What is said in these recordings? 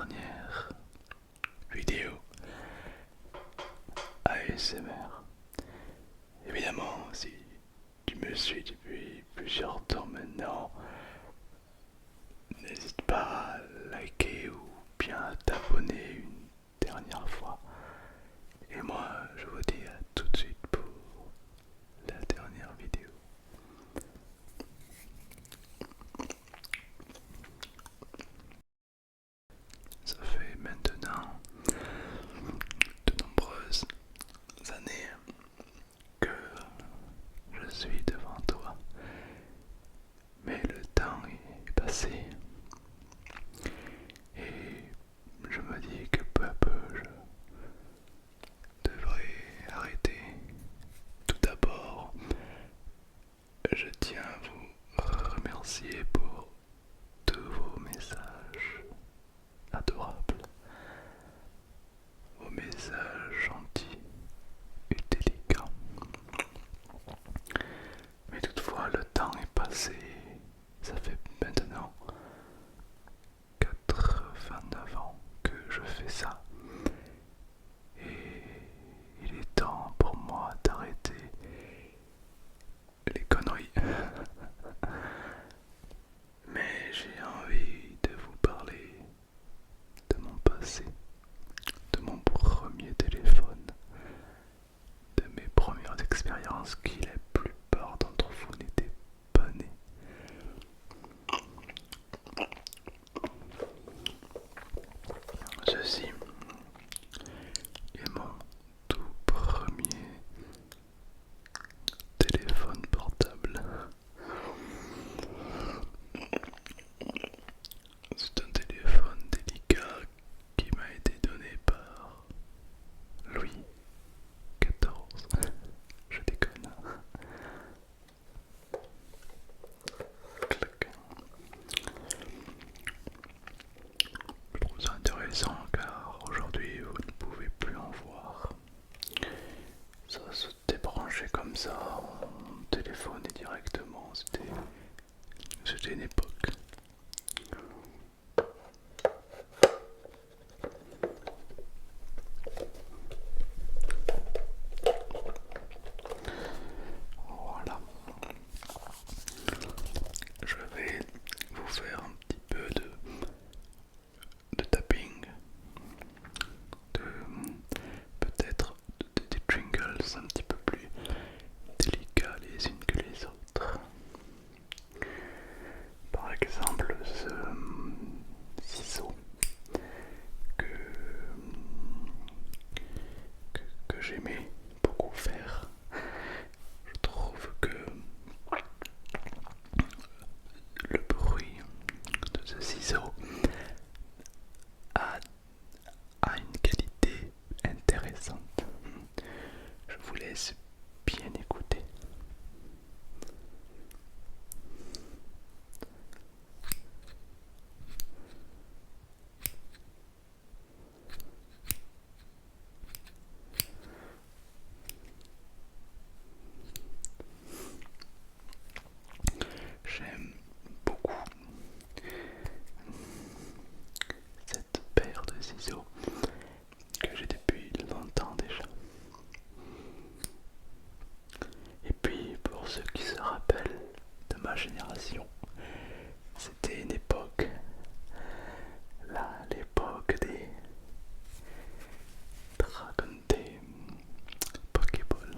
dernière vidéo ASMR. Évidemment, si tu me suis depuis plusieurs temps maintenant, n'hésite pas à liker ou bien à t'abonner une dernière fois. Et moi, je vous dis à tout de suite pour la dernière vidéo. Ça fait maintenant de nombreuses années que je suis devant toi, mais le temps est passé et je me dis que peu à peu je devrais arrêter. Tout d'abord, je tiens à vous remercier pour tous vos messages adorables, vos messages gentils et délicats. Mais toutefois, le temps est passé. Ça fait maintenant 89 ans que je fais ça. Et il est temps pour moi d'arrêter les conneries. Mais j'ai envie de vous parler de mon passé, de mon premier téléphone, de mes premières expériences qui la plupart d'entre vous n'étaient pas nés. Ceci est mon tout premier téléphone portable. C'est un téléphone délicat qui m'a été donné par Louis XIV. Je déconne. Clac. Je trouve ça intéressant car aujourd'hui vous ne pouvez plus en voir. Ça se débranchait comme ça, on téléphonait directement, c'était une époque. Voilà. Je vais vous faire un petit peu de tapping, de peut-être des jingles un petit peu plus délicats les unes que les autres. Par exemple, ce ciseau que, que j'aimais beaucoup faire. Je trouve que le bruit de ce ciseau a, a une qualité intéressante. Je vous laisse bien écouter. J'aime beaucoup cette paire de ciseaux que j'ai depuis longtemps déjà. Et puis pour ceux qui se rappellent de ma génération, c'était une époque, là, l'époque des Pokéball,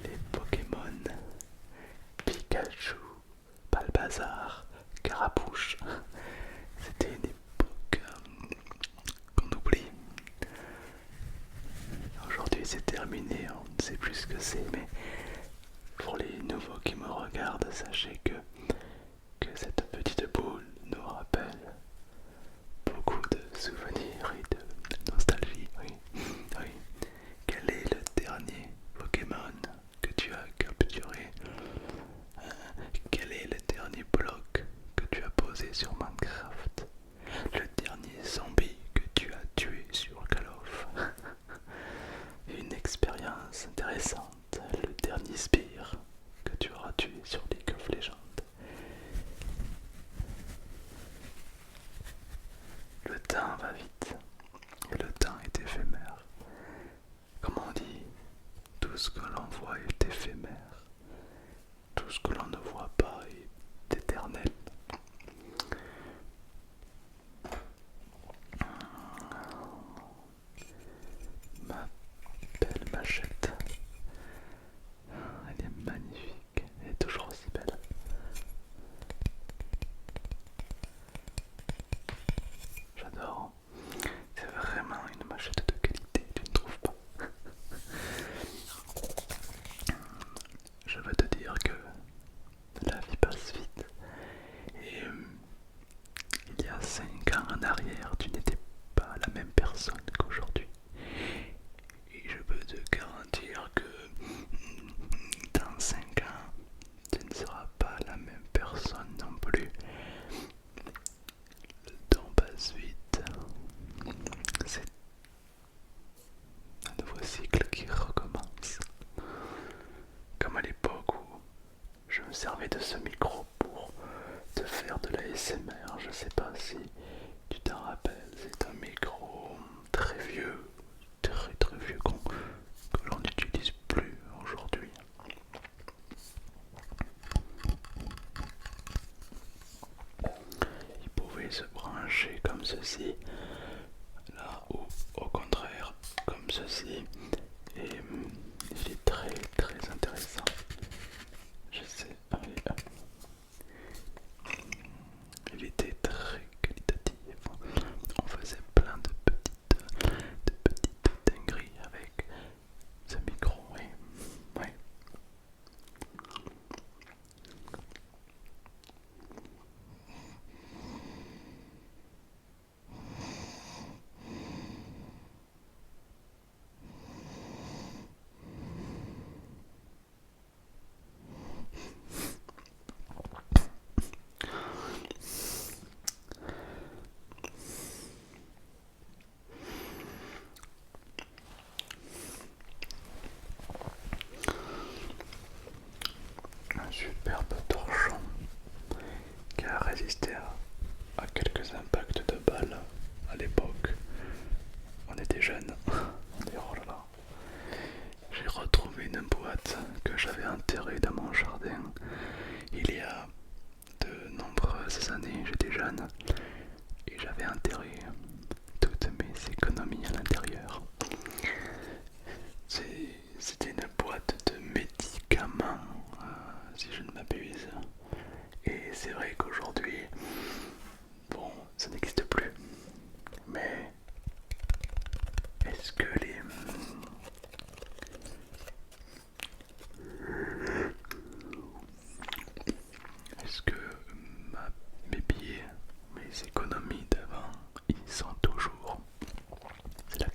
les Pokémon, Pikachu, Balbazar, Carapouche. C'était une époque qu'on oublie. Aujourd'hui c'est terminé, on ne sait plus ce que c'est, mais pour les nouveaux qui me regardent, sachez que cette petite boule nous rappelle beaucoup de souvenirs et de nostalgie. Oui, oui. Quel est le dernier Pokémon que tu as capturé? Quel est le dernier bloc que tu as posé sur Minecraft? Le dernier zombie que tu as tué sur Call of? Une expérience intéressante. Le dernier spire que tu auras tué sur League of Legends. Le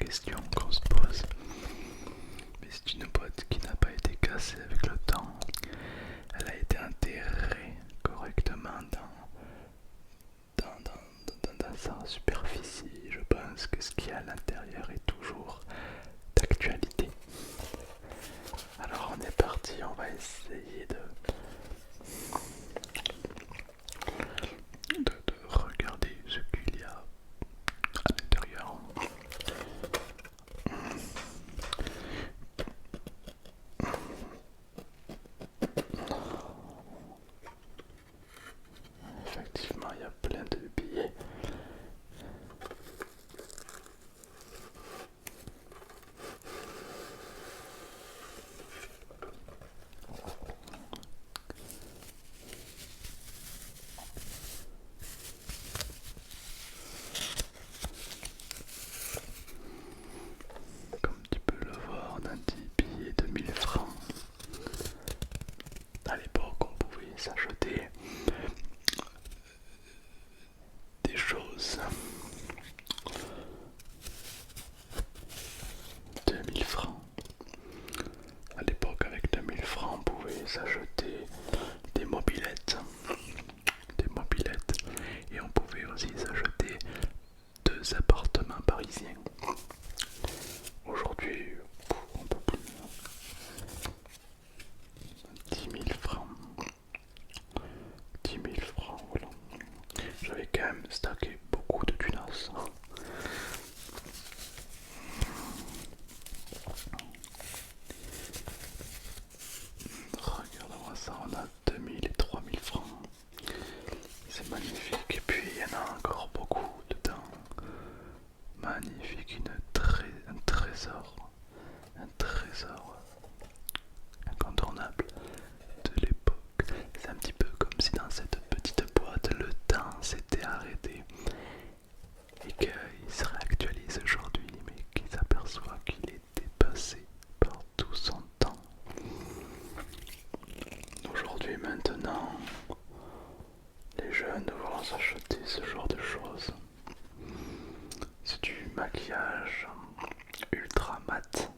question qu'on se pose. Mais c'est une boîte qui n'a pas été cassée avec le temps. Elle a été enterrée correctement dans sa superficie. Je pense que ce qu'il y a à l'intérieur est toujours d'actualité. Alors on est parti, on va essayer de regarder ce qu'il y a à l'intérieur. Effectivement, il y a plein de billets. Comme tu peux le voir, on a 10 billets de 1000 francs. À l'époque, on pouvait s'acheter des choses. 2000 francs. À l'époque, avec 2000 francs, on pouvait s'acheter des mobylettes. Et on pouvait aussi s'acheter 2 appartements parisiens. Aujourd'hui, on peut plus. 10 000 francs. 10 000 francs, voilà. J'avais quand même stacké beaucoup de tunas. Regarde-moi ça, on a 2000 et 3000 francs. C'est magnifique. Et puis il y en a encore beaucoup dedans. Magnifique, un trésor. Un trésor incontournable de l'époque. C'est un petit peu comme si dans cette petite boîte le temps s'était arrêté et qu'il se réactualise aujourd'hui, mais qu'il s'aperçoit qu'il était passé par tout son temps. Aujourd'hui, maintenant, les jeunes vont s'acheter ce genre de choses. C'est du maquillage ultra mat.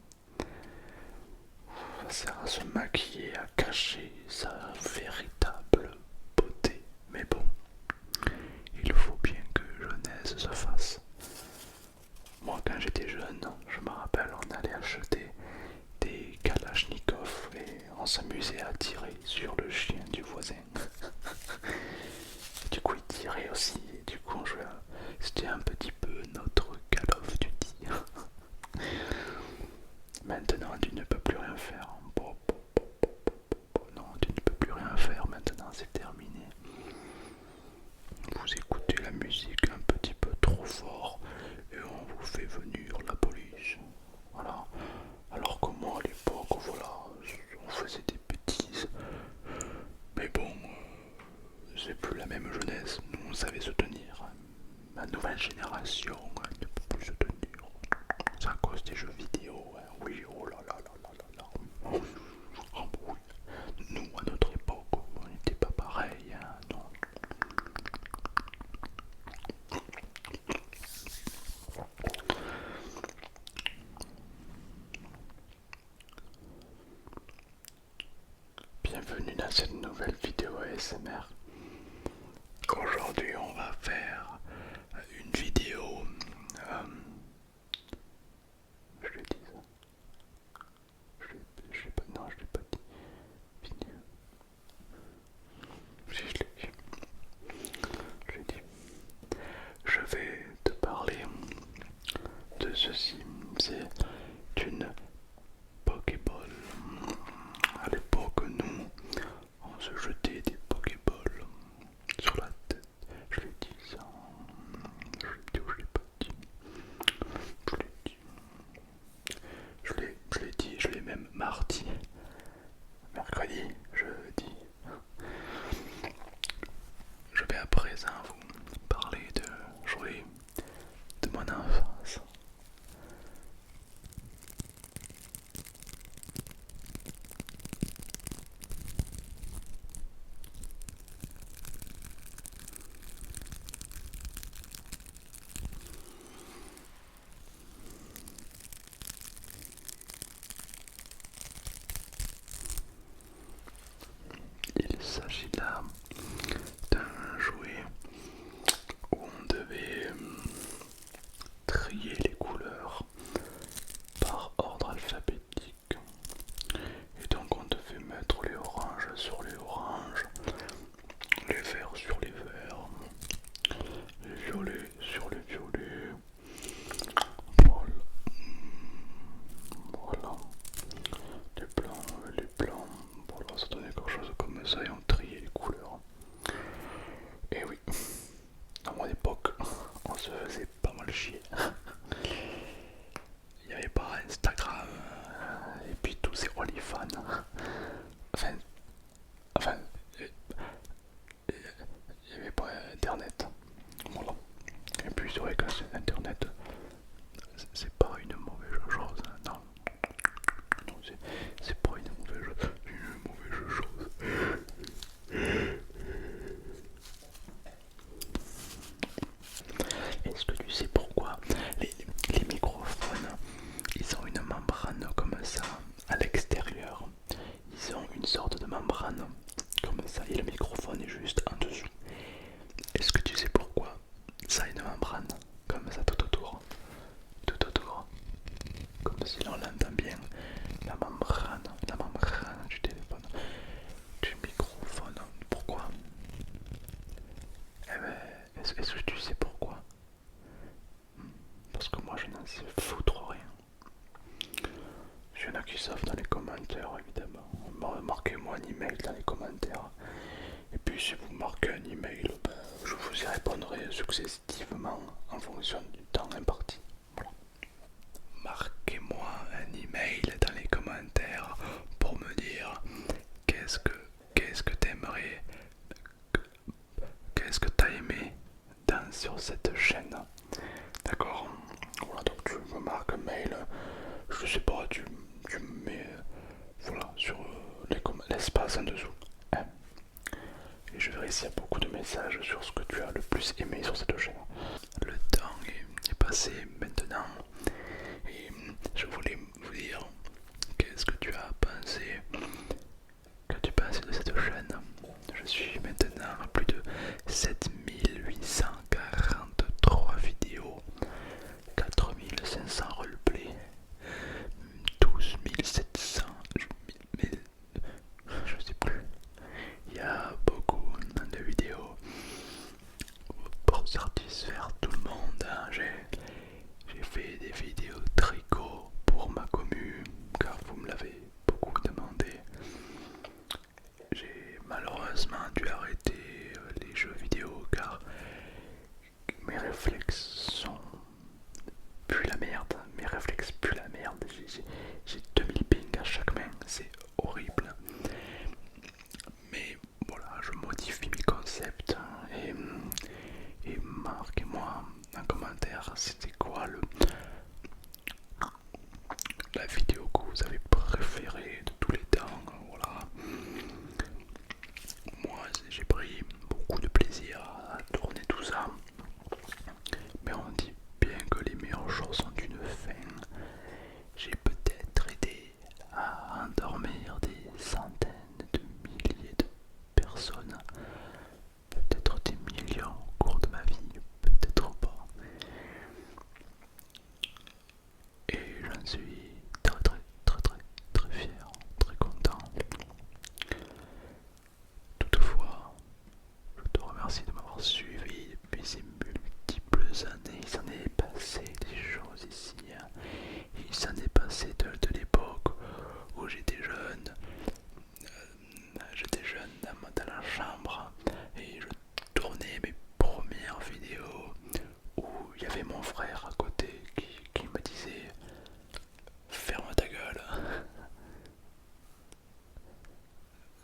Ça sert à se maquiller, à cacher sa véritable beauté. Mais bon, il faut bien que jeunesse se fasse. Moi, quand j'étais jeune, je me rappelle, on allait acheter des kalachnikovs et on s'amusait à tirer sur le chien du voisin. Du coup, il tirait aussi, et du coup, c'était un petit peu notre Call of Duty. Maintenant, tu ne peux plus rien faire. Non, tu ne peux plus rien faire. Maintenant, c'est terminé. Vous écoutez la musique un petit peu trop fort et on vous fait venir la police. Voilà. Alors que moi, à l'époque, voilà, on faisait des bêtises. Mais bon, c'est plus la même jeunesse. Nous, on savait se tenir. Ma nouvelle génération, elle ne peut plus se tenir. C'est à cause des jeux vidéo. Hein. Oui, oh là là là là là là. Oh, oui. Nous, à notre époque, on n'était pas pareil. Hein, non. Bienvenue dans cette nouvelle vidéo ASMR. Aujourd'hui, on va faire une vidéo. Je l'ai dit ça. Je l'ai pas. Non, je l'ai pas dit. Vidéo. Si je l'ai dit. Je l'ai dit. Je vais te parler de ceci. C'est une Pokéball. À l'époque, nous, on se jetait des Pokéballs sur la tête. Je l'ai dit ça. Je l'ai dit ou je l'ai pas dit. Je l'ai dit. Je l'ai dit, je l'ai même mardi. Mercredi, jeudi. Je vais à présent vous parler de jouer de mon enfance. si l'on l'entend bien, la membrane du téléphone, du microphone. Pourquoi? Eh ben, est-ce que tu sais pourquoi? Parce que moi je n'en sais foutre rien. Il y en a qui savent dans les commentaires évidemment. Marquez-moi un email dans les commentaires. Et puis si vous marquez un email, ben, je vous y répondrai successivement en fonction du temps imparti. Voilà. Marquez-moi un email dans les commentaires pour me dire qu'est-ce que t'aimerais, qu'est-ce que t'as aimé sur cette chaîne. D'accord. Voilà, donc tu me marques un mail, je sais pas, tu me mets voilà, sur l'espace en dessous. Hein. Et je verrai s'il y a beaucoup de messages sur ce que tu as le plus aimé sur cette chaîne. Le temps est passé maintenant et je voulais vous dire qu'est-ce que tu as pensé, qu'as-tu pensé de cette chaîne. Je suis maintenant à plus de 7843 vidéos, 4500 roleplays, 12700, je sais plus. Il y a beaucoup de vidéos pour satisfaire tout le monde. Hein. J'ai fait des vidéos tricot pour ma commu car vous me l'avez beaucoup demandé. J'ai malheureusement dû arrêter les jeux vidéo car mes réflexes sont plus la merde. Mes réflexes plus la merde. J'ai 2000 pings à chaque main, c'est horrible. Mais voilà, je modifie mes concepts et marquez-moi un commentaire c'était quoi la vidéo que vous avez préférée de tous les temps. Voilà. Moi j'ai pris beaucoup de plaisir à tourner tout ça, mais on dit bien que les meilleures choses ont une fin. J'ai peut-être aidé à endormir des centaines de milliers de personnes, peut-être des millions au cours de ma vie, peut-être pas. Et j'en suis très fier, très content. Toutefois, je te remercie de m'avoir suivi depuis ces multiples années. Il s'en est passé des choses ici. Hein. Il s'en est passé de l'époque où j'étais jeune. J'étais jeune dans la chambre et je tournais mes premières vidéos où il y avait mon frère à côté qui me disait ferme ta gueule.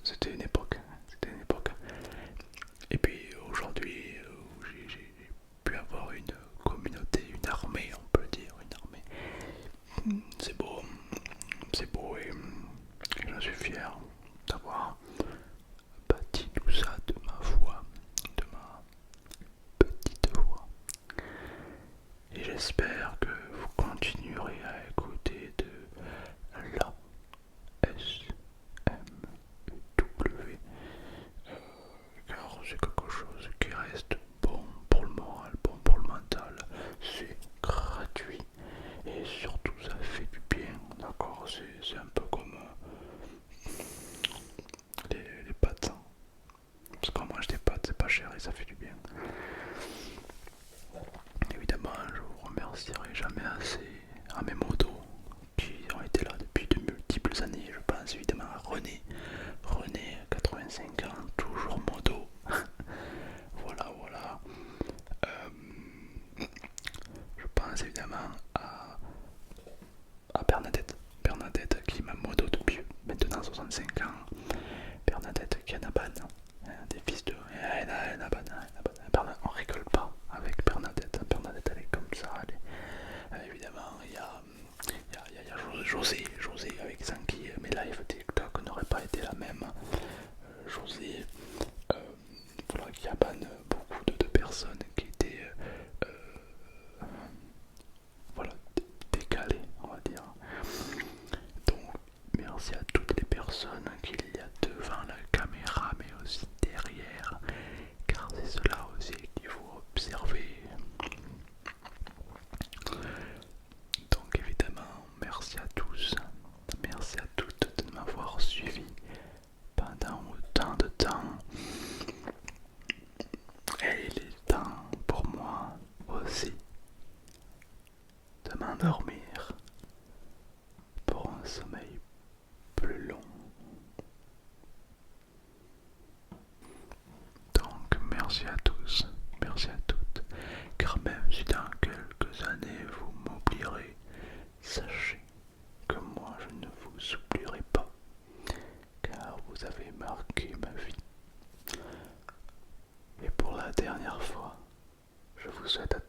C'était une époque, c'était une époque. Et puis aujourd'hui, j'ai pu avoir une communauté, une armée, on peut dire, une armée. C'est beau et j'en suis fier d'avoir bâti tout ça de ma voix, de ma petite voix. Et j'espère que vous continuerez à écouter de la SMW, car c'est quelque chose qui reste bon pour le moral, bon pour le mental, c'est gratuit et surtout ça fait du bien, d'accord, c'est un peu comme les pâtes, hein. Parce qu'on mange des pâtes, c'est pas cher et ça fait du bien. Évidemment, je vous remercierai jamais assez à mes motos qui ont été là depuis de multiples années. Je pense évidemment à René, 85 ans, toujours moto. Voilà. Je pense évidemment à Bernadette qui m'a moto depuis maintenant 65 ans. Bernadette qui est Naban, hein, des fils de Naban. On rigole pas avec Bernadette. Bernadette elle est comme ça. Évidemment il y a José avec qui mes lives TikTok n'auraient pas été la même. José, voilà, qui abonne beaucoup de personnes qui étaient voilà, décalées, on va dire. Donc merci à toutes les personnes qu'il y a devant la caméra mais aussi derrière, car c'est cela aussi qu'il faut observer. Donc évidemment merci à de m'endormir pour un sommeil plus long. Donc merci à tous, merci à toutes, car même si dans quelques années vous m'oublierez, sachez que moi je ne vous oublierai pas, car vous avez marqué ma vie. Et pour la dernière fois, je vous souhaite à